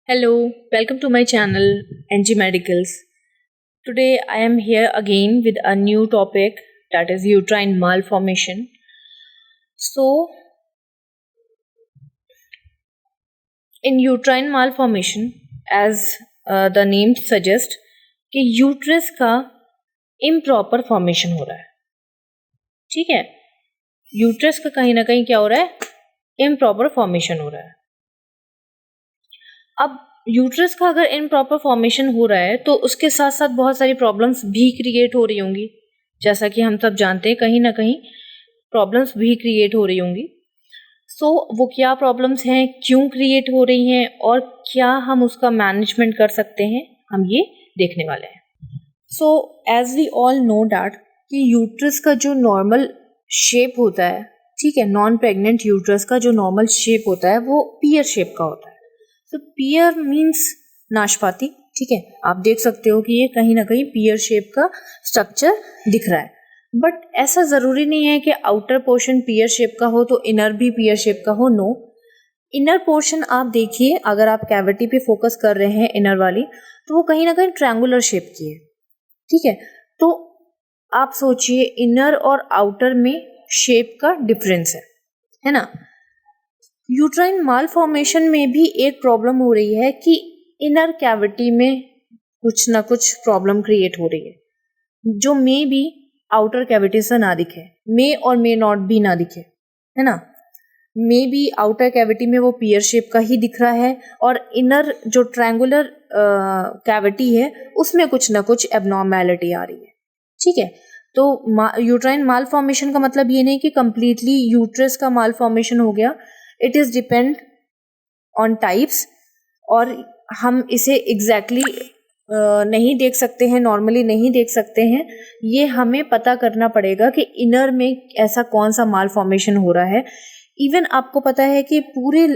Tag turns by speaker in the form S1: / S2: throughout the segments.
S1: Hello, welcome to my channel NG Medicals. Today I am here again with a new topic, that is uterine malformation. So, in uterine malformation, as the name suggests, कि uterus का improper formation हो रहा है. ठीक है, uterus का कहीं ना कहीं क्या हो रहा है, इम्प्रॉपर फॉर्मेशन हो रहा है. अब यूट्रस का अगर इम्प्रॉपर फॉर्मेशन हो रहा है तो उसके साथ साथ बहुत सारी प्रॉब्लम्स भी क्रिएट हो रही होंगी. जैसा कि हम सब जानते हैं, कहीं ना कहीं प्रॉब्लम्स भी क्रिएट हो रही होंगी. सो वो क्या प्रॉब्लम्स हैं, क्यों क्रिएट हो रही हैं और क्या हम उसका मैनेजमेंट कर सकते हैं, हम ये देखने वाले हैं. So as we all know that कि यूट्रस का जो नॉर्मल शेप होता है, ठीक है, नॉन प्रेग्नेंट यूट्रस का जो नॉर्मल शेप होता है वो पियर शेप का होता है. तो पियर मीन्स नाशपाती. ठीक है, आप देख सकते हो कि ये कहीं ना कहीं पियर शेप का स्ट्रक्चर दिख रहा है. बट ऐसा ज़रूरी नहीं है कि आउटर पोर्शन पियर शेप का हो तो इनर भी पियर शेप का हो. नो, इनर पोर्शन आप देखिए, अगर आप कैविटी पे फोकस कर रहे हैं इनर वाली, तो वो कहीं ना कहीं ट्रायंगुलर शेप की है. ठीक है, तो आप सोचिए इनर और आउटर में शेप का डिफरेंस है ना. यूट्राइन मालफॉर्मेशन में भी एक प्रॉब्लम हो रही है कि इनर कैविटी में कुछ ना कुछ प्रॉब्लम क्रिएट हो रही है, जो मे भी आउटर कैविटी से ना दिखे, मे और मे नॉट भी ना दिखे, है ना. मे बी आउटर कैविटी में वो पियर शेप का ही दिख रहा है और इनर जो ट्रायंगुलर कैविटी है उसमें कुछ ना कुछ एबनॉर्मैलिटी आ रही है. ठीक है, तो यूट्राइन मालफॉर्मेशन का मतलब ये नहीं कि कंप्लीटली यूट्रस का मालफॉर्मेशन हो गया. It is depend on types और हम इसे एग्जैक्टली नहीं देख सकते हैं, नॉर्मली नहीं देख सकते हैं. ये हमें पता करना पड़ेगा कि इनर में ऐसा कौन सा माल फॉर्मेशन हो रहा है. इवन आपको पता है कि पूरे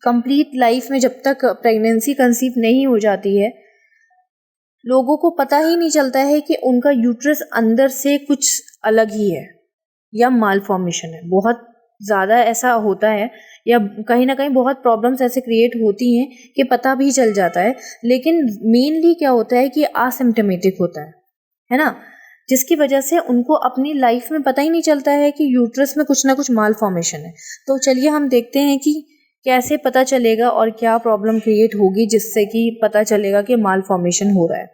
S1: कंप्लीट लाइफ में जब तक प्रेगनेंसी कंसीव नहीं हो जाती है, लोगों को पता ही नहीं चलता है कि उनका यूट्रस अंदर से कुछ अलग ही है या माल फॉर्मेशन है. बहुत ज़्यादा ऐसा होता है या कहीं ना कहीं बहुत प्रॉब्लम्स ऐसे क्रिएट होती हैं कि पता भी चल जाता है, लेकिन मेनली क्या होता है कि असिम्प्टोमेटिक होता है ना, जिसकी वजह से उनको अपनी लाइफ में पता ही नहीं चलता है कि यूट्रस में कुछ ना कुछ माल फॉर्मेशन है. तो चलिए हम देखते हैं कि कैसे पता चलेगा और क्या प्रॉब्लम क्रिएट होगी जिससे कि पता चलेगा कि माल फॉर्मेशन हो रहा है.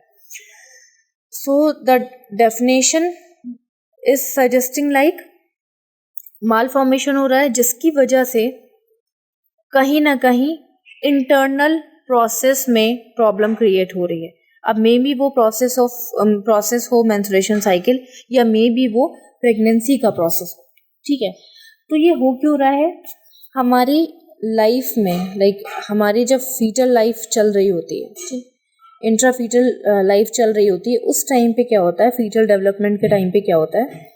S1: So the definition is suggesting like mall formation हो रहा है जिसकी वजह से कहीं ना कहीं इंटरनल प्रोसेस में प्रॉब्लम क्रिएट हो रही है. अब मे बी वो प्रोसेस हो मेंस्ट्रुएशन साइकिल, या मे बी वो प्रेगनेंसी का प्रोसेस हो. ठीक है, तो ये हो क्यों रहा है हमारी लाइफ में, लाइक हमारी जब फीटल लाइफ चल रही होती है, इंट्राफीटल लाइफ चल रही होती है, उस टाइम पे क्या होता है, फीटल डेवलपमेंट के टाइम पे क्या होता है,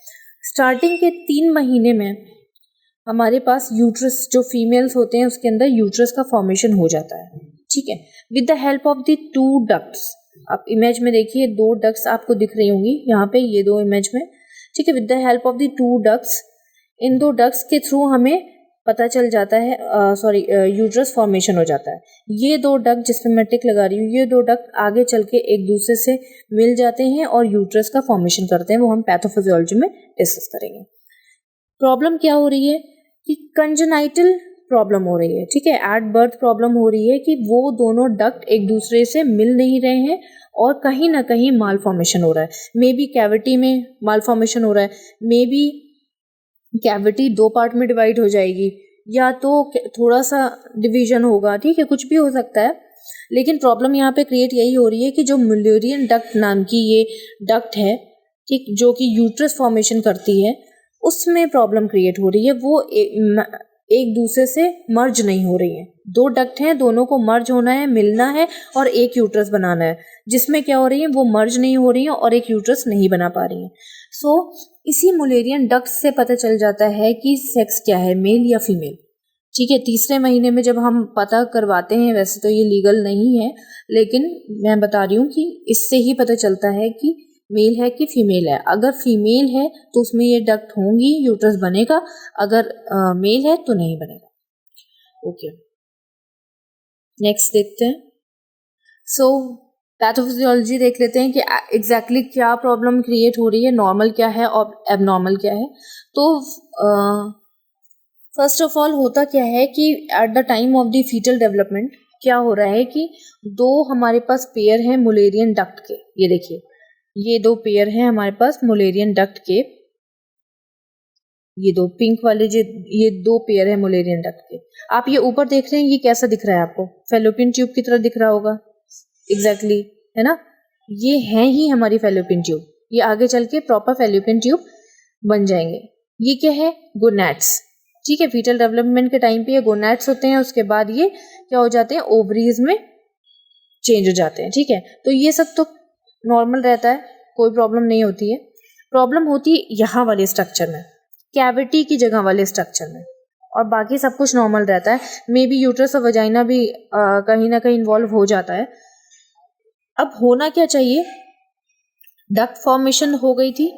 S1: स्टार्टिंग के 3 महीने में हमारे पास यूट्रस, जो फीमेल्स होते हैं उसके अंदर यूट्रस का फॉर्मेशन हो जाता है. ठीक है, with the help of the 2 ducts. आप इमेज में देखिए 2 डक्ट्स आपको दिख रही होंगी यहाँ पे, ये 2 इमेज में. ठीक है, with the help of the 2 ducts, in 2 ducts के थ्रू हमें पता चल जाता है, यूट्रस फॉर्मेशन हो जाता है. ये 2 डक्ट जिसपे मैं टिक लगा रही हूँ, ये 2 डक्ट आगे चल के एक दूसरे से मिल जाते हैं और यूट्रस का फॉर्मेशन करते हैं. वो हम पैथोफिजियोलॉजी में डिस्कस करेंगे. प्रॉब्लम क्या हो रही है कि कंजेनाइटल प्रॉब्लम हो रही है. ठीक है, एट बर्थ प्रॉब्लम हो रही है कि वो दोनों डक्ट एक दूसरे से मिल नहीं रहे हैं और कहीं ना कहीं माल फॉर्मेशन हो रहा है. मे बी कैविटी में माल फॉर्मेशन हो रहा है, मे बी कैविटी 2 पार्ट में डिवाइड हो जाएगी, या तो थोड़ा सा डिवीजन होगा. ठीक है, कुछ भी हो सकता है, लेकिन प्रॉब्लम यहाँ पे क्रिएट यही हो रही है कि जो मुलेरियन डक्ट नाम की ये डक्ट है, ठीक, जो कि यूट्रस फॉर्मेशन करती है, उसमें प्रॉब्लम क्रिएट हो रही है. वो एक दूसरे से मर्ज नहीं हो रही है. 2 डक्ट हैं, दोनों को मर्ज होना है, मिलना है और एक यूट्रस बनाना है, जिसमें क्या हो रही है, वो मर्ज नहीं हो रही है और एक यूट्रस नहीं बना पा रही है. सो इसी मुलेरियन डक्ट से पता चल जाता है कि सेक्स क्या है, मेल या फीमेल. ठीक है, 3रे महीने में जब हम पता करवाते हैं, वैसे तो ये लीगल नहीं है, लेकिन मैं बता रही हूँ कि इससे ही पता चलता है कि मेल है कि फीमेल है. अगर फीमेल है तो उसमें ये डक्ट होंगी, यूट्रस बनेगा. अगर मेल है तो नहीं बनेगा. ओके, नेक्स्ट देखते हैं। सो पैथोफिजियोलॉजी देख लेते हैं कि एग्जैक्टली क्या प्रॉब्लम क्रिएट हो रही है, नॉर्मल क्या है और एबनॉर्मल क्या है। तो फर्स्ट ऑफ ऑल होता क्या है कि at the time of the fetal development क्या हो रहा है कि दो हमारे पास पेयर हैं मुलेरियन डक्ट के। ये देखिए, ये दो पेयर हैं हमारे पास मुलेरियन डक्ट के, ये दो पिंक वाले ये दो पेयर है मुलेरियन डक्ट के। आप ये ऊपर देख रहे हैं, ये कैसा दिख रहा है आपको? फेलोपियन ट्यूब की तरह दिख रहा होगा। एग्जैक्टली है ना, ये हैं ही हमारी फेलोपियन ट्यूब। ये आगे चल के प्रॉपर फेलोपियन ट्यूब बन जाएंगे। ये क्या है? गोनैड्स। ठीक है, फीटल डेवलपमेंट के टाइम पे ये गोनैड्स होते हैं, उसके बाद ये क्या हो जाते हैं? ओवरीज में चेंज हो जाते हैं। ठीक है, तो ये सब तो नॉर्मल रहता है, कोई प्रॉब्लम नहीं होती है। प्रॉब्लम होती है यहाँ वाले स्ट्रक्चर में, कैविटी की जगह वाले स्ट्रक्चर में, और बाकी सब कुछ नॉर्मल रहता है। मे बी यूट्रस और वजाइना भी कहीं ना कहीं इन्वॉल्व हो जाता है। अब होना क्या चाहिए? डक्ट फॉर्मेशन हो गई थी,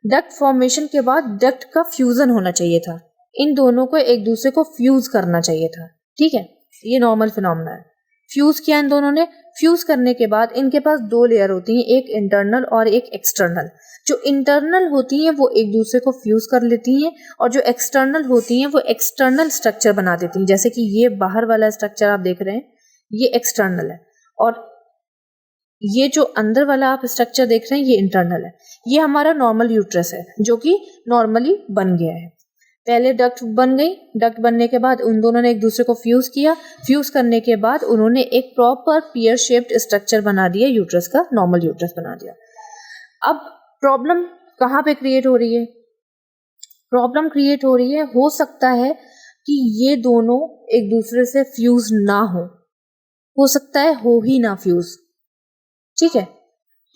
S1: डक्ट फॉर्मेशन के बाद डक्ट का फ्यूजन होना चाहिए था, इन दोनों को एक दूसरे को फ्यूज करना चाहिए था। ठीक है, ये नॉर्मल फिनोमेना है। फ्यूज किया इन दोनों ने, फ्यूज करने के बाद इनके पास दो लेयर होती हैं, एक इंटरनल और एक एक्सटर्नल। जो इंटरनल होती हैं वो एक दूसरे को फ्यूज कर लेती हैं, और जो एक्सटर्नल होती हैं वो एक्सटर्नल स्ट्रक्चर बना देती हैं। जैसे कि ये बाहर वाला स्ट्रक्चर आप देख रहे हैं, ये एक्सटर्नल है, और ये जो अंदर वाला आप स्ट्रक्चर देख रहे हैं ये इंटरनल है। ये हमारा नॉर्मल यूट्रस है जो कि नॉर्मली बन गया है। पहले डक्ट बन गई, डक्ट बनने के बाद उन दोनों ने एक दूसरे को फ्यूज किया, फ्यूज करने के बाद उन्होंने एक प्रॉपर पियर शेप्ड स्ट्रक्चर बना दिया, यूट्रस का नॉर्मल यूट्रस बना दिया। अब प्रॉब्लम कहाँ पे क्रिएट हो रही है? प्रॉब्लम क्रिएट हो रही है, हो सकता है कि ये दोनों एक दूसरे से फ्यूज ना हो सकता है हो ही ना फ्यूज। ठीक है,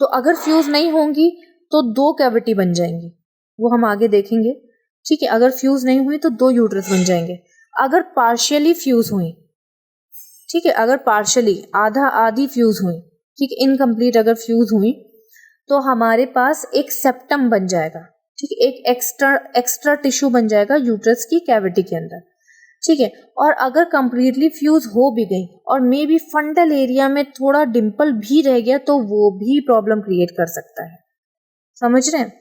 S1: तो अगर फ्यूज नहीं होंगी तो दो कैविटी बन जाएंगी, वो हम आगे देखेंगे। ठीक है, अगर फ्यूज नहीं हुई तो दो यूट्रस बन जाएंगे। अगर पार्शियली फ्यूज हुई, ठीक है, अगर पार्शियली आधा आधी फ्यूज हुई, ठीक है, इनकम्प्लीट अगर फ्यूज हुई तो हमारे पास एक सेप्टम बन जाएगा। ठीक है, एक एक्स्ट्रा टिश्यू बन जाएगा यूट्रस की कैविटी के अंदर। ठीक है, और अगर कंप्लीटली फ्यूज हो भी गई और मे बी फंडल एरिया में थोड़ा डिम्पल भी रह गया तो वो भी प्रॉब्लम क्रिएट कर सकता है। समझ रहे हैं?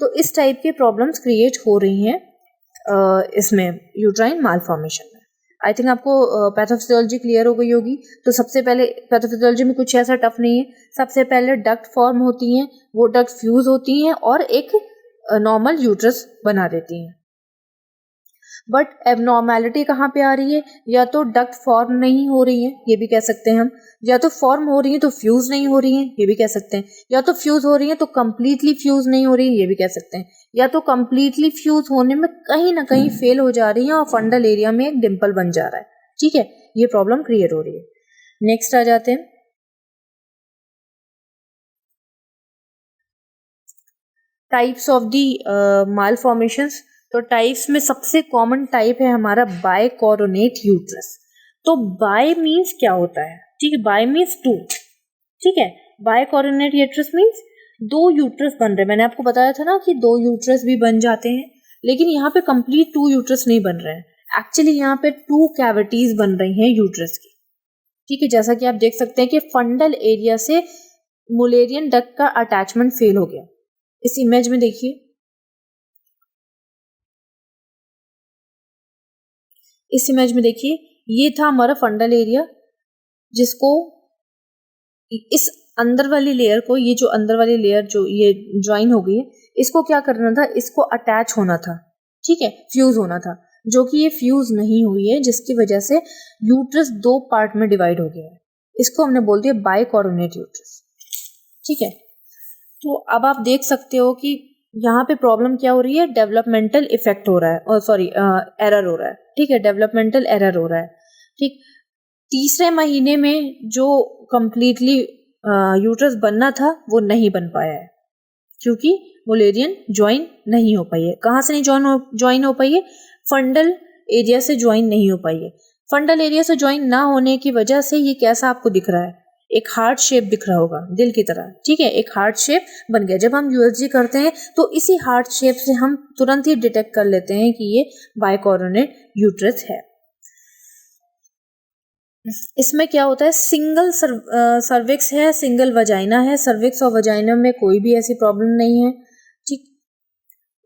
S1: तो इस टाइप के प्रॉब्लम्स क्रिएट हो रही हैं इसमें यूट्राइन मालफॉर्मेशन में। आई थिंक आपको पैथोफिजियोलॉजी क्लियर हो गई होगी। तो सबसे पहले पैथोफिजियोलॉजी में कुछ ऐसा टफ नहीं है। सबसे पहले डक्ट फॉर्म होती हैं, वो डक्ट फ्यूज होती हैं और एक नॉर्मल यूट्रस बना देती हैं। बट एबनॉर्मैलिटी कहाँ पे आ रही है? या तो डक्ट फॉर्म नहीं हो रही है, ये भी कह सकते हैं हम, या तो फॉर्म हो रही है तो फ्यूज नहीं हो रही है, ये भी कह सकते हैं, या तो फ्यूज हो रही है तो कंप्लीटली फ्यूज नहीं हो रही है, ये भी कह सकते हैं, या तो कंप्लीटली फ्यूज होने में कहीं ना कहीं फेल हो जा रही है और फंडल एरिया में एक डिम्पल बन जा रहा है। ठीक है, ये प्रॉब्लम क्रिएट हो रही है। नेक्स्ट आ जाते हैं, टाइप्स ऑफ दी मालफॉर्मेशंस। तो टाइप्स में सबसे कॉमन टाइप है हमारा बाइकोरोनेट यूट्रस। तो बाय मीन्स क्या होता है? ठीक है, बाय मीन्स टू। ठीक है, बाइकोरोनेट यूट्रस मीन्स दो यूट्रस बन रहे। मैंने आपको बताया था ना कि दो यूट्रस भी बन जाते हैं, लेकिन यहाँ पे कंप्लीट टू यूट्रस नहीं बन रहे हैं। एक्चुअली यहाँ पे टू कैविटीज बन रही हैं यूट्रस की। ठीक है, जैसा कि आप देख सकते हैं कि फंडल एरिया से मुलेरियन डक्ट का अटैचमेंट फेल हो गया। इस इमेज में देखिए, इस इमेज में देखिए, ये था हमारा फंडल एरिया, जिसको इस अंदर वाली लेयर को, ये जो अंदर वाली लेयर जो ये ज्वाइन हो गई है, इसको क्या करना था? इसको अटैच होना था। ठीक है, फ्यूज होना था, जो कि ये फ्यूज नहीं हुई है, जिसकी वजह से यूट्रस दो पार्ट में डिवाइड हो गया है। इसको हमने बोल दिया बाइकोरोनेट यूट्रस। ठीक है, तो अब आप देख सकते हो कि यहाँ पे प्रॉब्लम क्या हो रही है? डेवलपमेंटल इफेक्ट हो रहा है, और सॉरी एरर हो रहा है। ठीक है, डेवलपमेंटल एरर हो रहा है। ठीक, तीसरे महीने में जो कंप्लीटली यूट्रस बनना था वो नहीं बन पाया है, क्योंकि मुलेरियन ज्वाइन नहीं हो पाई है। कहाँ से नहीं ज्वाइन हो पाई है? फंडल एरिया से ज्वाइन नहीं हो पाई है। फंडल एरिया से ज्वाइन ना होने की वजह से ये कैसा आपको दिख रहा है? एक हार्ट शेप दिख रहा होगा, दिल की तरह। ठीक है, एक हार्ट शेप बन गया। जब हम यूएसजी करते हैं तो इसी हार्ट शेप से हम तुरंत ही डिटेक्ट कर लेते हैं कि ये बाइकोरोनेट यूट्रस है। इसमें क्या होता है, सिंगल सर्विक्स है, सिंगल वजाइना है, सर्विक्स और वजाइना में कोई भी ऐसी प्रॉब्लम नहीं है। ठीक,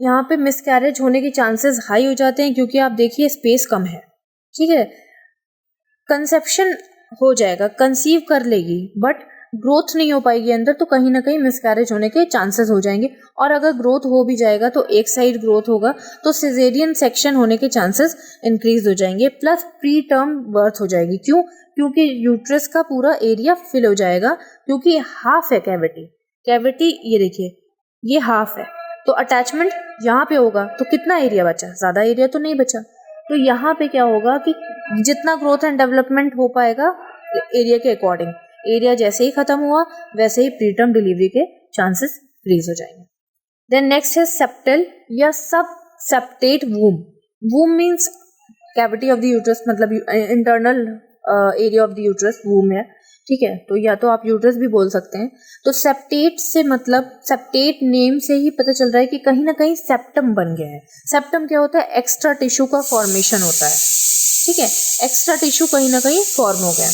S1: यहाँ पे मिसकैरेज होने के चांसेस हाई हो जाते हैं क्योंकि आप देखिए स्पेस कम है। ठीक है, कंसेप्शन हो जाएगा, कंसीव कर लेगी, बट ग्रोथ नहीं हो पाएगी अंदर, तो कहीं ना कहीं मिसकैरेज होने के चांसेस हो जाएंगे। और अगर ग्रोथ हो भी जाएगा तो एक साइड ग्रोथ होगा, तो सिजेरियन सेक्शन होने के चांसेस इंक्रीज हो जाएंगे, प्लस प्री टर्म बर्थ हो जाएगी। क्यों? क्योंकि यूट्रस का पूरा एरिया फिल हो जाएगा, क्योंकि हाफ है कैविटी ये देखिए ये हाफ है, तो अटैचमेंट यहाँ पे होगा, तो कितना एरिया बचा? ज़्यादा एरिया तो नहीं बचा। तो यहाँ पे क्या होगा कि जितना ग्रोथ एंड डेवलपमेंट हो पाएगा एरिया के अकॉर्डिंग, एरिया जैसे ही खत्म हुआ वैसे ही प्रीटर्म डिलीवरी के चांसेस इंक्रीज हो जाएंगे। देन नेक्स्ट है सेप्टल या sub septate womb. Womb means cavity of the uterus, मतलब internal area of the uterus womb है। ठीक है, तो या तो आप यूट्रस भी बोल सकते हैं। तो सेप्टेट से मतलब, सेप्टेट नेम से ही पता चल रहा है कि कहीं ना कहीं सेप्टम बन गया है। सेप्टम क्या होता है? एक्स्ट्रा टिश्यू का फॉर्मेशन होता है। ठीक है, एक्स्ट्रा टिश्यू कहीं ना कहीं फॉर्म हो गया।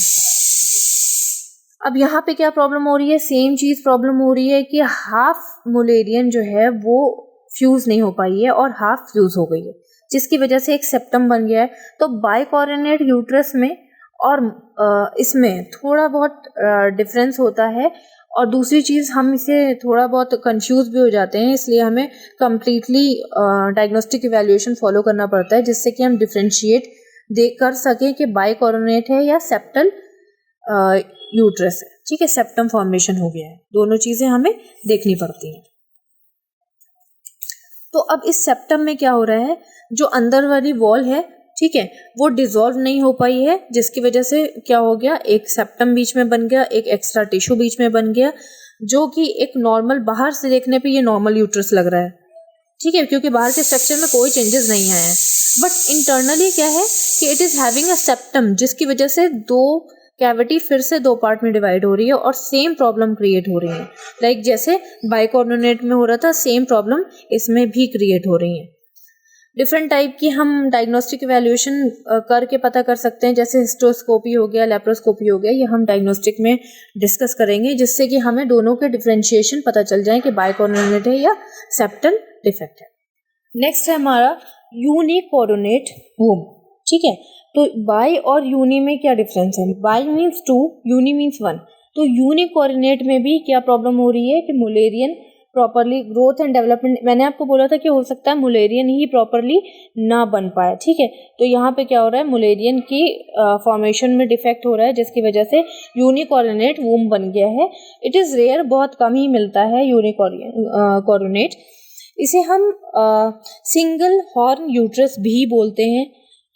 S1: अब यहाँ पे क्या प्रॉब्लम हो रही है? सेम चीज प्रॉब्लम हो रही है कि हाफ मुलेरियन जो है वो फ्यूज नहीं हो पाई है और हाफ फ्यूज हो गई है, जिसकी वजह से एक सेप्टम बन गया है। तो बाइकोऑर्डिनेट यूट्रस में और इसमें थोड़ा बहुत डिफरेंस होता है। और दूसरी चीज़, हम इसे थोड़ा बहुत कंफ्यूज भी हो जाते हैं, इसलिए हमें कम्प्लीटली डायग्नोस्टिक इवैल्यूएशन फॉलो करना पड़ता है, जिससे कि हम डिफ्रेंशिएट कर सकें कि बाइकोऑर्डिनेट है या सेप्टल यूट्रस है। ठीक है, सेप्टम फॉर्मेशन हो गया है, दोनों चीज़ें हमें देखनी पड़ती हैं। तो अब इस सेप्टम में क्या हो रहा है, जो अंदर वाली वॉल है, ठीक है, वो डिसॉल्व नहीं हो पाई है, जिसकी वजह से क्या हो गया, एक सेप्टम बीच में बन गया, एक एक्स्ट्रा टिश्यू बीच में बन गया, जो कि एक नॉर्मल, बाहर से देखने पे ये नॉर्मल यूट्रस लग रहा है। ठीक है, क्योंकि बाहर के स्ट्रक्चर में कोई चेंजेस नहीं आए हैं, बट इंटरनली क्या है कि it is having a septum, जिसकी वजह से दो कैविटी फिर से दो पार्ट में डिवाइड हो रही है और सेम प्रॉब्लम क्रिएट हो रही है। लाइक जैसे बाइकोऑर्डिनेट में हो रहा था, सेम प्रॉब्लम इसमें भी क्रिएट हो रही है। डिफरेंट टाइप की हम डायग्नोस्टिक इवैल्यूएशन करके पता कर सकते हैं, जैसे हिस्टोस्कोपी हो गया, लेप्रोस्कोपी हो गया, ये हम डायग्नोस्टिक में डिस्कस करेंगे, जिससे कि हमें दोनों के डिफरेंशिएशन पता चल जाए कि बाइकोऑर्डिनेट है या सेप्टल डिफेक्ट है। नेक्स्ट है हमारा यूनिकोऑर्डिनेट वूम। ठीक है, तो बाई और यूनी में क्या डिफरेंस है? Bi means 2, uni means 1। तो यूनिकोऑर्डिनेट में भी क्या प्रॉब्लम हो रही है कि Mullerian properly growth and development, मैंने आपको बोला था कि हो सकता है मुलेरियन ही प्रॉपरली ना बन पाए। ठीक है, तो यहाँ पे क्या हो रहा है, मुलेरियन की फॉर्मेशन में डिफेक्ट हो रहा है, जिसकी वजह से यूनिकोऑर्डिनेट वूम बन गया है। इट इज़ रेयर, बहुत कम ही मिलता है यूनिकोऑर्डिनेट। इसे हम सिंगल हॉर्न यूट्रस भी बोलते हैं।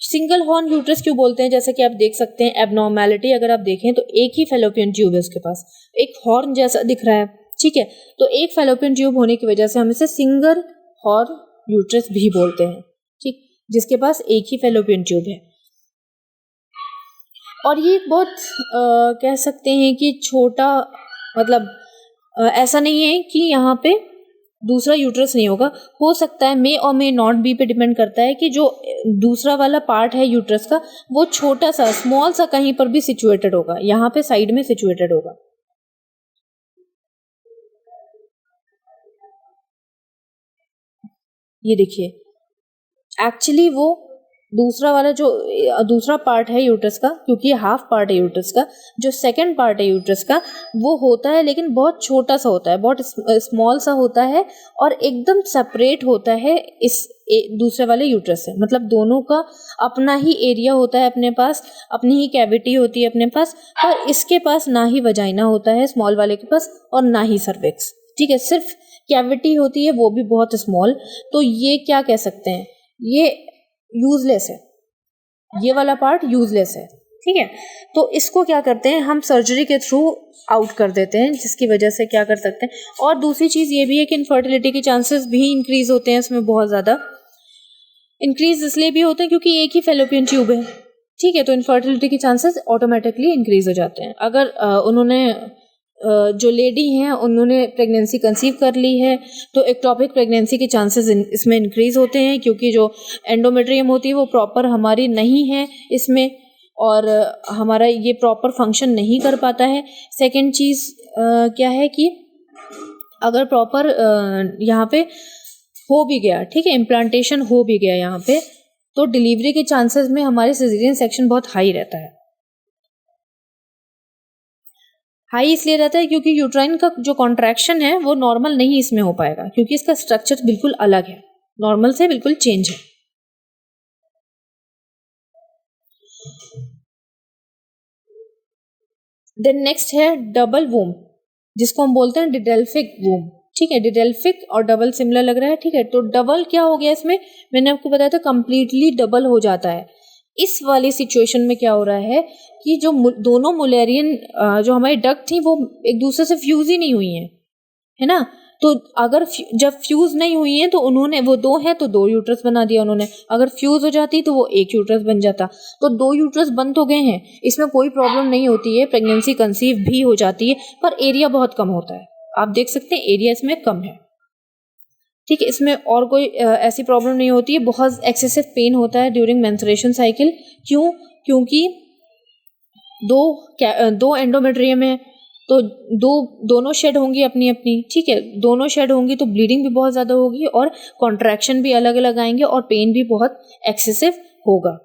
S1: सिंगल हॉर्न यूट्रस क्यों बोलते हैं? जैसे कि आप देख सकते हैं, एबनॉर्मैलिटी अगर आप देखें तो एक ही फैलोपियन ट्यूब है उसके पास, एक हॉर्न जैसा दिख रहा है। ठीक है, तो एक फैलोपियन ट्यूब होने की वजह से हम इसे सिंगल हॉर्न यूट्रस भी बोलते हैं। ठीक, जिसके पास एक ही फैलोपियन ट्यूब है। और ये बहुत कह सकते हैं कि छोटा, मतलब ऐसा नहीं है कि यहाँ पे दूसरा यूट्रस नहीं होगा, हो सकता है, मे और मे नॉट बी पे डिपेंड करता है कि जो दूसरा वाला पार्ट है यूट्रस का वो छोटा सा, स्मॉल सा कहीं पर भी सिचुएटेड होगा, यहाँ पे साइड में सिचुएटेड होगा। ये देखिए, एक्चुअली वो दूसरा वाला जो दूसरा पार्ट है यूट्रस का, क्योंकि हाफ पार्ट है यूट्रस का, जो सेकंड पार्ट है यूट्रस का वो होता है, लेकिन बहुत छोटा सा होता है, बहुत स्मॉल सा होता है और एकदम सेपरेट होता है इस दूसरे वाले यूट्रस से। मतलब दोनों का अपना ही एरिया होता है, अपने पास अपनी ही कैविटी होती है अपने पास, पर इसके पास ना ही वजाइना होता है स्मॉल वाले के पास और ना ही सर्विक्स। ठीक है, सिर्फ कैविटी होती है, वो भी बहुत स्मॉल। तो ये क्या कह सकते हैं, ये यूजलेस है, ये वाला पार्ट यूजलेस है। ठीक है, तो इसको क्या करते हैं हम सर्जरी के थ्रू आउट कर देते हैं, जिसकी वजह से क्या कर सकते हैं। और दूसरी चीज़ ये भी है कि इनफर्टिलिटी के चांसेस भी इंक्रीज होते हैं, इसमें बहुत ज़्यादा इंक्रीज इसलिए भी होते हैं क्योंकि एक ही फैलोपियन ट्यूब है। ठीक है, तो इनफर्टिलिटी के चांसेस ऑटोमेटिकली इंक्रीज हो जाते हैं। अगर उन्होंने जो लेडी हैं उन्होंने प्रेगनेंसी कंसीव कर ली है तो एक्टोपिक प्रेगनेंसी के चांसेस इसमें इंक्रीज होते हैं, क्योंकि जो एंडोमेट्रियम होती है वो प्रॉपर हमारी नहीं है इसमें, और हमारा ये प्रॉपर फंक्शन नहीं कर पाता है। सेकंड चीज़ क्या है कि अगर प्रॉपर यहाँ पे हो भी गया, ठीक है, इम्प्लांटेशन हो भी गया यहाँ पे, तो डिलीवरी के चांसेस में हमारे सिजेरियन सेक्शन बहुत हाई रहता है। हाई इसलिए रहता है क्योंकि यूट्राइन का जो कॉन्ट्रैक्शन है वो नॉर्मल नहीं इसमें हो पाएगा, क्योंकि इसका स्ट्रक्चर बिल्कुल अलग है, नॉर्मल से बिल्कुल चेंज है। देन नेक्स्ट है डबल वूम, जिसको हम बोलते हैं डिडेल्फिक वूम, ठीक है। डिडेल्फिक और डबल सिमिलर लग रहा है, ठीक है। तो डबल क्या हो गया इसमें, मैंने आपको बताया था कंप्लीटली डबल हो जाता है। इस वाली सिचुएशन में क्या हो रहा है कि जो दोनों मुलेरियन जो हमारी डक्ट थी वो एक दूसरे से फ्यूज ही नहीं हुई है ना। तो अगर जब फ्यूज नहीं हुई है तो उन्होंने, वो दो है तो दो यूट्रस बना दिया उन्होंने, अगर फ्यूज हो जाती तो वो एक यूट्रस बन जाता। तो दो यूट्रस बन तो गए हैं, इसमें कोई प्रॉब्लम नहीं होती है, प्रेगनेंसी कंसीव भी हो जाती है, पर एरिया बहुत कम होता है। आप देख सकते हैं एरिया इसमें कम है, ठीक है। इसमें और कोई ऐसी प्रॉब्लम नहीं होती है। बहुत एक्सेसिव पेन होता है ड्यूरिंग मेंस्ट्रुएशन साइकिल। क्यों? क्योंकि दो एंडोमेट्रियम है, तो दोनों शेड होंगी अपनी अपनी, ठीक है। दोनों शेड होंगी तो ब्लीडिंग भी बहुत ज़्यादा होगी और कॉन्ट्रैक्शन भी अलग अलग आएंगे और पेन भी बहुत एक्सेसिव होगा।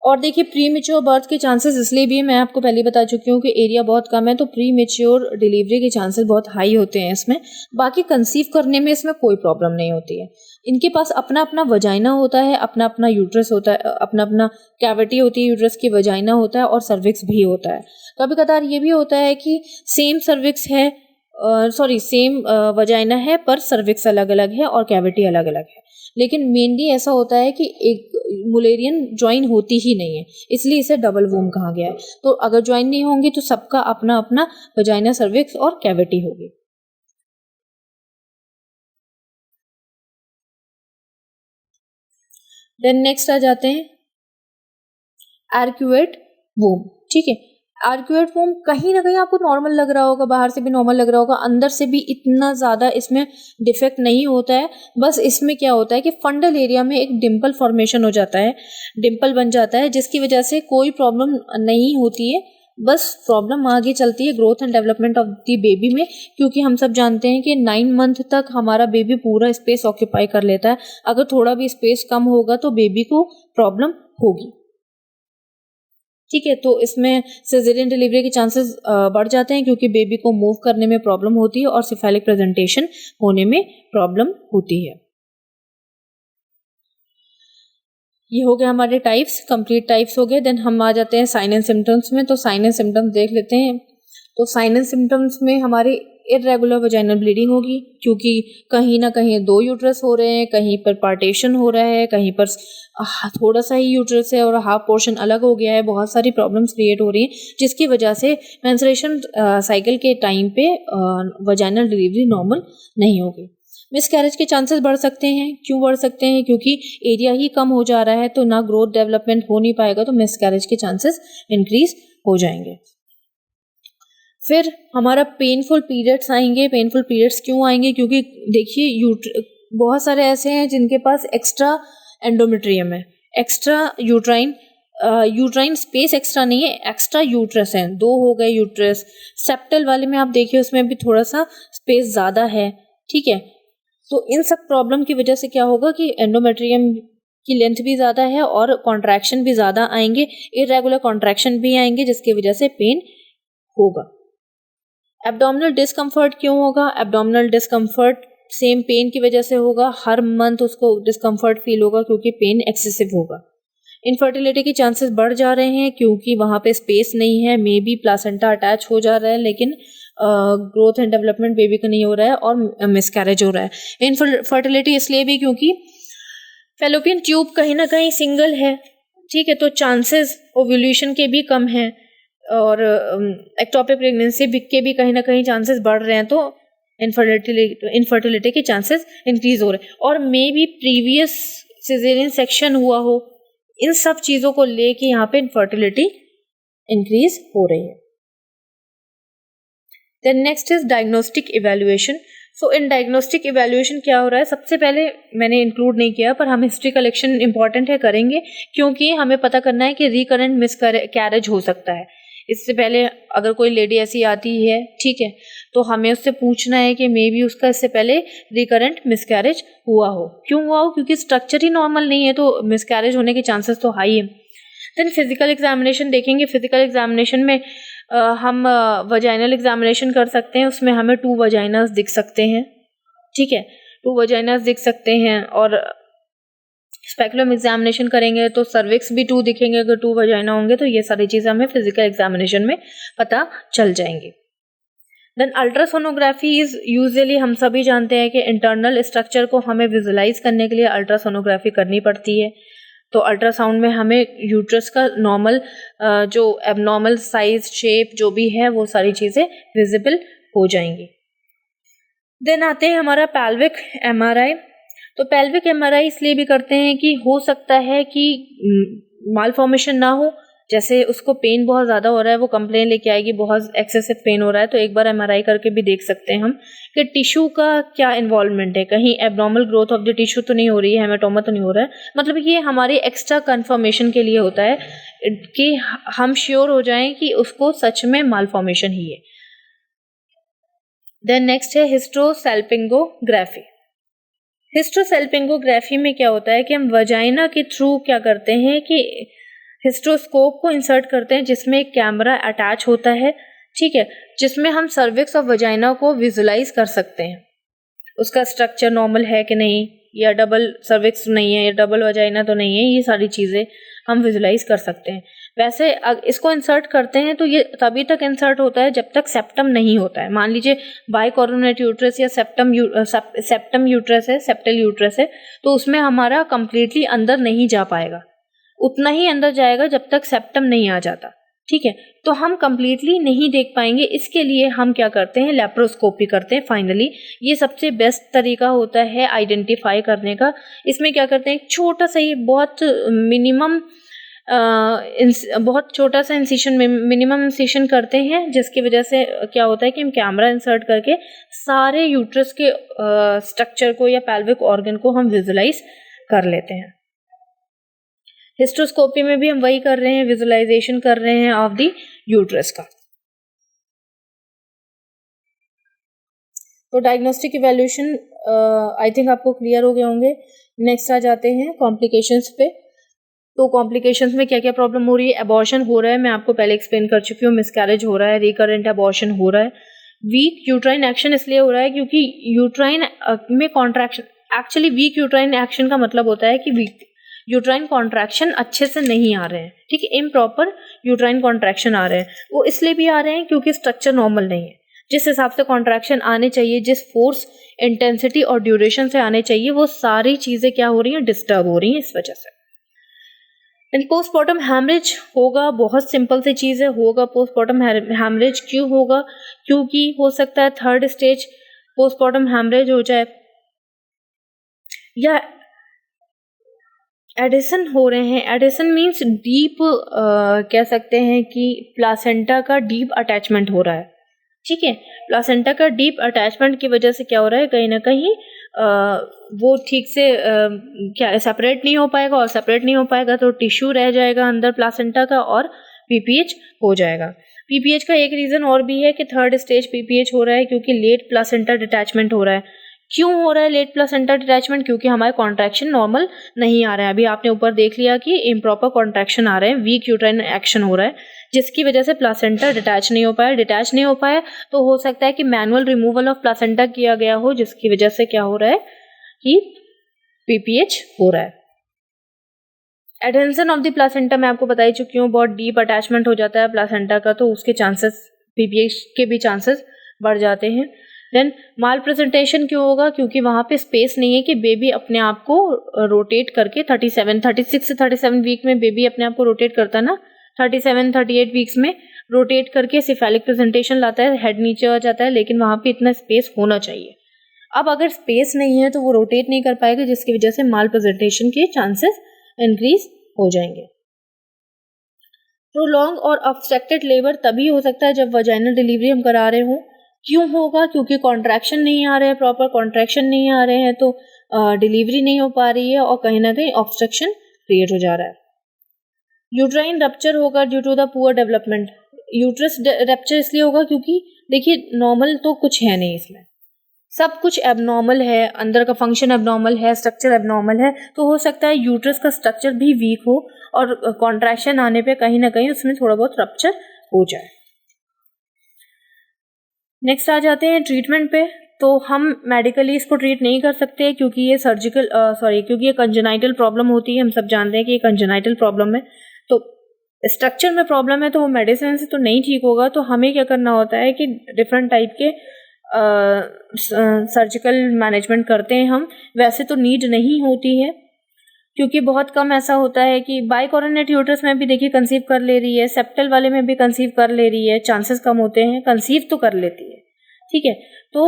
S1: और देखिए प्री मेच्योर बर्थ के चांसेस इसलिए भी है, मैं आपको पहले बता चुकी हूँ कि एरिया बहुत कम है, तो प्री मेच्योर डिलीवरी के चांसेस बहुत हाई होते हैं इसमें। बाकी कंसीव करने में इसमें कोई प्रॉब्लम नहीं होती है। इनके पास अपना अपना वजाइना होता है, अपना अपना यूट्रस होता है, अपना अपना कैविटी होती है यूट्रस की, वजाइना होता है और सर्विक्स भी होता है। कभी कभार ये भी होता है कि सेम सर्विक्स है, सेम वजाइना है पर सर्विक्स अलग अलग है और कैविटी अलग अलग है। लेकिन मेनली ऐसा होता है कि एक मुलेरियन ज्वाइन होती ही नहीं है, इसलिए इसे डबल वूम कहा गया है। तो अगर ज्वाइन नहीं होंगी तो सबका अपना अपना वजाइना, सर्विक्स और कैविटी होगी। देन नेक्स्ट आ जाते हैं आर्क्यूएट वूम, ठीक है। आर्क्यूएट वूम कहीं ना कहीं आपको नॉर्मल लग रहा होगा, बाहर से भी नॉर्मल लग रहा होगा, अंदर से भी इतना ज़्यादा इसमें डिफेक्ट नहीं होता है। बस इसमें क्या होता है कि फंडल एरिया में एक डिम्पल फॉर्मेशन हो जाता है, डिम्पल बन जाता है, जिसकी वजह से कोई प्रॉब्लम नहीं होती है। बस प्रॉब्लम आगे चलती है growth and development of the baby में, क्योंकि हम सब जानते हैं कि 9 मंथ तक हमारा बेबी पूरा स्पेस ऑक्यूपाई कर लेता है। अगर थोड़ा भी स्पेस कम होगा तो बेबी को प्रॉब्लम होगी, ठीक है। तो इसमें सिजेरियन डिलीवरी के चांसेस बढ़ जाते हैं, क्योंकि बेबी को मूव करने में प्रॉब्लम होती है और सिफेलिक प्रेजेंटेशन होने में प्रॉब्लम होती है। ये हो गया हमारे टाइप्स, कंप्लीट टाइप्स हो गए। देन हम आ जाते हैं साइन एंड सिम्टम्स में। तो साइन एंड सिम्टम्स देख लेते हैं। तो साइन एंड सिम्टम्स में हमारे इरेगुलर वजाइनल ब्लीडिंग होगी, क्योंकि कहीं ना कहीं दो यूट्रस हो रहे हैं, कहीं पर पार्टीशन हो रहा है, कहीं पर थोड़ा सा ही यूट्रस है और हाफ पोर्शन अलग हो गया है। बहुत सारी प्रॉब्लम्स क्रिएट हो रही हैं, जिसकी वजह से मेंस्ट्रुएशन साइकिल के टाइम पे वजाइनल डिलीवरी नॉर्मल नहीं होगी। मिसकैरेज के चांसेस बढ़ सकते हैं। क्यों बढ़ सकते हैं? क्योंकि एरिया ही कम हो जा रहा है, तो ना ग्रोथ डेवलपमेंट हो नहीं पाएगा, तो मिसकैरेज के चांसेस इंक्रीज हो जाएंगे। फिर हमारा पेनफुल पीरियड्स आएंगे। पेनफुल पीरियड्स क्यों आएंगे? क्योंकि देखिए बहुत सारे ऐसे हैं जिनके पास एक्स्ट्रा एंडोमेट्रियम है, एक्स्ट्रा यूट्राइन स्पेस एक्स्ट्रा नहीं है, एक्स्ट्रा यूट्रस है, दो हो गए यूट्रस। सेप्टल वाले में आप देखिए उसमें भी थोड़ा सा स्पेस ज़्यादा है, ठीक है। तो इन सब प्रॉब्लम की वजह से क्या होगा कि एंडोमेट्रियम की लेंथ भी ज़्यादा है और कॉन्ट्रैक्शन भी ज़्यादा आएंगे, इरेगुलर कॉन्ट्रैक्शन भी आएंगे, जिसकी वजह से पेन होगा। एब्डोमिनल डिस्कम्फर्ट क्यों होगा? एब्डोमिनल डिस्कम्फर्ट सेम पेन की वजह से होगा। हर मंथ उसको डिस्कम्फर्ट फील होगा क्योंकि पेन एक्सेसिव होगा। इनफर्टिलिटी के चांसेस बढ़ जा रहे हैं क्योंकि वहाँ पे स्पेस नहीं है, मे बी प्लासेंटा अटैच हो जा रहा है, लेकिन ग्रोथ एंड डेवलपमेंट बेबी का नहीं हो रहा है और मिसकैरेज हो रहा है। इनफर्टिलिटी इसलिए भी क्योंकि फेलोपियन ट्यूब कहीं ना कहीं सिंगल है, ठीक है, तो चांसेस ओव्यूलेशन के भी कम हैं और एक्टोपिक प्रेगनेंसी के भी कहीं ना कहीं चांसेस बढ़ रहे हैं, तो इनफर्टिलिटी के चांसेस इंक्रीज हो रहे हैं। और may be previous caesarean section हुआ हो, इन सब चीज़ों को लेके यहाँ पे इनफर्टिलिटी इंक्रीज हो रही है। Then next is diagnostic evaluation. So in diagnostic evaluation क्या हो रहा है, सबसे पहले मैंने इंक्लूड नहीं किया पर हम हिस्ट्री कलेक्शन इंपॉर्टेंट है, करेंगे क्योंकि हमें पता करना है कि रिकरेंट मिसकैरेज हो सकता है। इससे पहले अगर कोई लेडी ऐसी आती है, ठीक है, तो हमें उससे पूछना है कि मे बी उसका इससे पहले रिकरेंट मिसकैरेज हुआ हो। क्यों हुआ हो? क्योंकि स्ट्रक्चर ही नॉर्मल नहीं है तो मिसकैरेज होने के चांसेस तो हाई है। देन फिजिकल एग्जामिनेशन देखेंगे। फिजिकल एग्जामिनेशन में हम वजाइनल एग्जामिनेशन कर सकते हैं, उसमें हमें 2 वजाइनास दिख सकते हैं, ठीक है, 2 वजाइनास दिख सकते हैं। और स्पेकुलम एग्जामिनेशन करेंगे तो सर्विक्स भी 2 दिखेंगे, अगर 2 वजाइना होंगे तो ये सारी चीज़ें हमें फिजिकल एग्जामिनेशन में पता चल जाएंगी। देन अल्ट्रासोनोग्राफी इज यूजुअली, हम सभी जानते हैं कि इंटरनल स्ट्रक्चर को हमें विजुलाइज करने के लिए अल्ट्रासोनोग्राफी करनी पड़ती है। तो अल्ट्रासाउंड में हमें यूट्रस का नॉर्मल जो एबनॉर्मल साइज, शेप जो भी है वो सारी चीज़ें विजिबल हो जाएंगी। देन आते हैं हमारा पेल्विक एमआरआई। तो पेल्विक एमआरआई इसलिए भी करते हैं कि हो सकता है कि मालफॉर्मेशन ना हो, जैसे उसको पेन बहुत ज़्यादा हो रहा है, वो कंप्लेन लेके आएगी बहुत एक्सेसिव पेन हो रहा है, तो एक बार एमआरआई करके भी देख सकते हैं हम कि टिश्यू का क्या इन्वॉल्वमेंट है, कहीं abnormal growth of the tissue तो नहीं हो रही है, हेमाटोमा तो नहीं हो रहा है। मतलब ये हमारी एक्स्ट्रा कंफर्मेशन के लिए होता है कि हम श्योर हो जाएं कि उसको सच में मालफॉर्मेशन ही है। देन नेक्स्ट है हिस्ट्रोसैल्पिंगोग्राफी। हिस्ट्रोसैल्पिंगोग्राफी में क्या होता है कि हम वजाइना के थ्रू क्या करते हैं कि हिस्ट्रोस्कोप को इंसर्ट करते हैं जिसमें एक कैमरा अटैच होता है, ठीक है, जिसमें हम सर्विक्स और वजाइना को विजुलाइज कर सकते हैं, उसका स्ट्रक्चर नॉर्मल है कि नहीं, या डबल सर्विक्स नहीं है, या डबल वजाइना तो नहीं है, ये सारी चीज़ें हम विजुलाइज कर सकते हैं। वैसे इसको इंसर्ट करते हैं तो ये तभी तक इंसर्ट होता है जब तक सेप्टम नहीं होता है। मान लीजिए बाइकोरोनेट यूट्रस या सेप्टम यूट्रस है, सेप्टल यूट्रस है, तो उसमें हमारा कंप्लीटली अंदर नहीं जा पाएगा, उतना ही अंदर जाएगा जब तक सेप्टम नहीं आ जाता, ठीक है, तो हम कंप्लीटली नहीं देख पाएंगे। इसके लिए हम क्या करते हैं, लेप्रोस्कोपी करते हैं। फाइनली ये सबसे बेस्ट तरीका होता है आइडेंटिफाई करने का। इसमें क्या करते हैं, एक छोटा सा ही बहुत मिनिमम बहुत छोटा सा इंसिशन, मिनिमम इंसिशन करते हैं, जिसकी वजह से क्या होता है कि हम कैमरा इंसर्ट करके सारे यूट्रस के स्ट्रक्चर को या पेल्विक ऑर्गन को हम विजुलाइज कर लेते हैं। हिस्ट्रोस्कोपी में भी हम वही कर रहे हैं, विजुलाइजेशन कर रहे हैं ऑफ द यूट्रस का। तो डायग्नोस्टिक इवैल्यूएशन आई थिंक आपको क्लियर हो गए होंगे। नेक्स्ट आ जाते हैं कॉम्प्लिकेशंस पे। तो कॉम्प्लिकेशंस में क्या क्या प्रॉब्लम हो रही है, एबॉर्शन हो रहा है, मैं आपको पहले एक्सप्लेन कर चुकी हूँ, मिसकैरेज हो रहा है, रिकरेंट एबॉर्शन हो रहा है। वीक यूट्राइन एक्शन इसलिए हो रहा है क्योंकि यूट्राइन में contraction, actually weak uterine action का मतलब होता है कि वीक यूट्राइन कॉन्ट्रैक्शन अच्छे से नहीं आ रहे हैं, ठीक है, इम्प्रॉपर यूट्राइन कॉन्ट्रैक्शन आ रहे हैं। वो इसलिए भी आ रहे हैं क्योंकि स्ट्रक्चर नॉर्मल नहीं है। जिस हिसाब से कॉन्ट्रैक्शन आने चाहिए, जिस फोर्स, इंटेंसिटी और ड्यूरेशन से आने चाहिए, वो सारी चीज़ें क्या हो रही हैं, डिस्टर्ब हो रही हैं इस वजह से। पोस्टमार्टम हैमरेज होगा, बहुत सिंपल सी चीज़ है, होगा पोस्टमार्टम हैमरेज। क्यों होगा? क्योंकि हो सकता है 3rd स्टेज पोस्टमार्टम हैमरेज हो जाए, या एडिशन हो रहे हैं। एडिशन मीन्स डीप, कह सकते हैं कि प्लासेंटा का डीप अटैचमेंट हो रहा है, ठीक है, प्लासेंटा का डीप अटैचमेंट की वजह से क्या हो रहा है, कहीं ना कहीं वो ठीक से क्या सेपरेट नहीं हो पाएगा, और सेपरेट नहीं हो पाएगा तो टिश्यू रह जाएगा अंदर प्लासेंटा का और पीपीएच हो जाएगा। पीपीएच का एक रीज़न और भी है कि 3rd स्टेज पीपीएच हो रहा है क्योंकि लेट प्लासेंटा डिटैचमेंट हो रहा है। क्यों हो रहा है लेट प्लासेंटा डिटैचमेंट? क्योंकि हमारे कॉन्ट्रैक्शन नॉर्मल नहीं आ रहा है। अभी आपने ऊपर देख लिया कि इम्प्रॉपर कॉन्ट्रैक्शन आ रहे हैं, वीक यूट्राइन एक्शन हो रहा है, जिसकी वजह से प्लासेंटा डिटैच नहीं हो पाया। डिटैच नहीं हो पाया तो हो सकता है कि मैनुअल रिमूवल ऑफ प्लासेंटा किया गया हो, जिसकी वजह से क्या हो रहा है कि पीपीएच हो रहा है। एडहेंशन ऑफ द प्लासेंटा मैं आपको बता ही चुकी हूँ, बहुत डीप अटैचमेंट हो जाता है प्लासेंटा का, तो उसके चांसेस, पीपीएच के भी चांसेस बढ़ जाते हैं। देन माल प्रेजेंटेशन क्यों होगा? क्योंकि वहाँ पे स्पेस नहीं है कि बेबी अपने आप को रोटेट करके 36 से 37 वीक में बेबी अपने आप को रोटेट करता है ना, 37-38 वीक्स में रोटेट करके सिफेलिक प्रेजेंटेशन लाता है, हेड नीचे आ जाता है, लेकिन वहाँ पे इतना स्पेस होना चाहिए। अब अगर स्पेस नहीं है तो वो रोटेट नहीं कर पाएगा, जिसकी वजह से माल प्रेजेंटेशन के चांसेस इंक्रीज हो जाएंगे। प्रोलॉन्ग और ऑब्स्ट्रक्टेड लेबर तभी हो सकता है जब वजाइनल डिलीवरी हम करा रहे हों, क्यों होगा? क्योंकि कॉन्ट्रैक्शन नहीं आ रहे हैं, प्रॉपर कॉन्ट्रैक्शन नहीं आ रहे हैं, तो डिलीवरी नहीं हो पा रही है और कहीं ना कहीं ऑब्स्ट्रक्शन क्रिएट हो जा रहा है। यूट्राइन रप्चर होगा due to the poor development. Uterus rupture इसलिए होगा क्योंकि देखिए नॉर्मल तो कुछ है नहीं, इसमें सब कुछ एबनॉर्मल है, अंदर का फंक्शन एबनॉर्मल है, स्ट्रक्चर एबनॉर्मल है, तो हो सकता है यूट्रस का स्ट्रक्चर भी वीक हो और कॉन्ट्रैक्शन आने पे कहीं ना कहीं उसमें थोड़ा बहुत रप्चर हो जाए। नेक्स्ट आ जाते हैं ट्रीटमेंट पे। तो हम मेडिकली इसको ट्रीट नहीं कर सकते क्योंकि ये क्योंकि ये कंजेनाइटल प्रॉब्लम होती है। हम सब जानते हैं कि ये कंजेनाइटल प्रॉब्लम है, तो स्ट्रक्चर में प्रॉब्लम है, तो वो मेडिसिन से तो नहीं ठीक होगा। तो हमें क्या करना होता है कि डिफरेंट टाइप के सर्जिकल मैनेजमेंट करते हैं हम। वैसे तो नीड नहीं होती है क्योंकि बहुत कम ऐसा होता है कि बाइकोऑर्डिनेट यूट्रस में भी देखिए कंसीव कर ले रही है, सेप्टल वाले में भी कंसीव कर ले रही है, चांसेस कम होते हैं, कंसीव तो कर लेती है, ठीक है। तो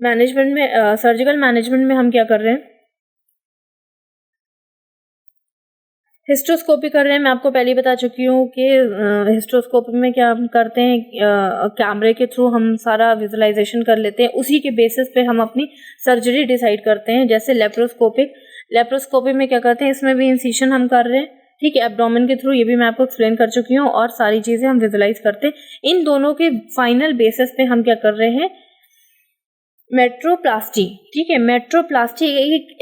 S1: मैनेजमेंट में सर्जिकल मैनेजमेंट में हम क्या कर रहे हैं, हिस्ट्रोस्कोपी कर रहे हैं। मैं आपको पहले ही बता चुकी हूँ कि हिस्ट्रोस्कोपी में क्या हम करते हैं, कैमरे के थ्रू हम सारा विजुअलाइजेशन कर लेते हैं, उसी के बेसिस पे हम अपनी सर्जरी डिसाइड करते हैं। जैसे लेप्रोस्कोपी में क्या करते हैं, इसमें भी इंसिशन हम कर रहे हैं, ठीक है, एब्डोमेन के थ्रू, ये भी मैं आपको एक्सप्लेन कर चुकी हूँ, और सारी चीजें हम विजुअलाइज करते हैं। इन दोनों के फाइनल बेसिस पे हम क्या कर रहे हैं, मेट्रोप्लास्टी, ठीक है। मेट्रोप्लास्टी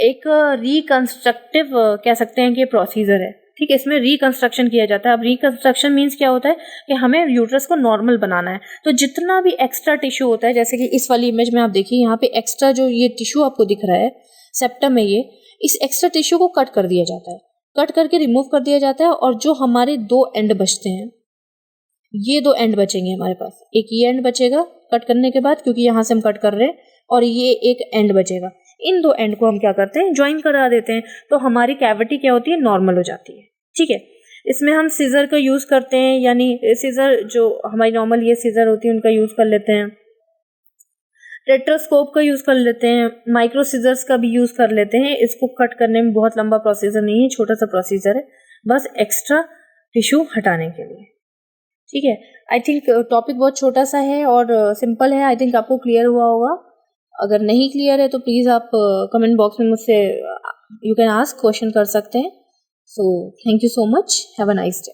S1: एक रिकंस्ट्रक्टिव कह सकते हैं कि प्रोसीजर है, ठीक है। इसमें रिकंस्ट्रक्शन किया जाता है। अब रिकंस्ट्रक्शन मीन्स क्या होता है कि हमें यूट्रस को नॉर्मल बनाना है, तो जितना भी एक्स्ट्रा टिश्यू होता है, जैसे कि इस वाली इमेज में आप देखिए, यहाँ पे एक्स्ट्रा जो ये टिश्यू आपको दिख रहा है सेप्टम में, ये इस एक्स्ट्रा टिश्यू को कट कर दिया जाता है, कट करके रिमूव कर दिया जाता है, और जो हमारे 2 एंड बचते हैं, ये 2 एंड बचेंगे हमारे पास। एक ये एंड बचेगा कट करने के बाद, क्योंकि यहाँ से हम कट कर रहे हैं, और ये एक एंड बचेगा। इन 2 एंड को हम क्या करते हैं, ज्वाइन करा देते हैं, तो हमारी कैविटी क्या होती है, नॉर्मल हो जाती है, ठीक है। इसमें हम सीजर का यूज करते हैं, यानी सीजर जो हमारी नॉर्मल ये सीजर होती है उनका यूज कर लेते हैं, रेट्रोस्कोप का यूज कर लेते हैं, माइक्रो सीजर्स का भी यूज कर लेते हैं। इसको कट करने में बहुत लंबा प्रोसीजर नहीं है, छोटा सा प्रोसीजर है, बस एक्स्ट्रा टिश्यू हटाने के लिए, ठीक है। आई थिंक टॉपिक बहुत छोटा सा है और सिंपल है। आई थिंक आपको क्लियर हुआ होगा। अगर नहीं क्लियर है तो प्लीज़ आप कमेंट बॉक्स में मुझसे यू कैन आस्क, क्वेश्चन कर सकते हैं। So thank you so much, have a nice day.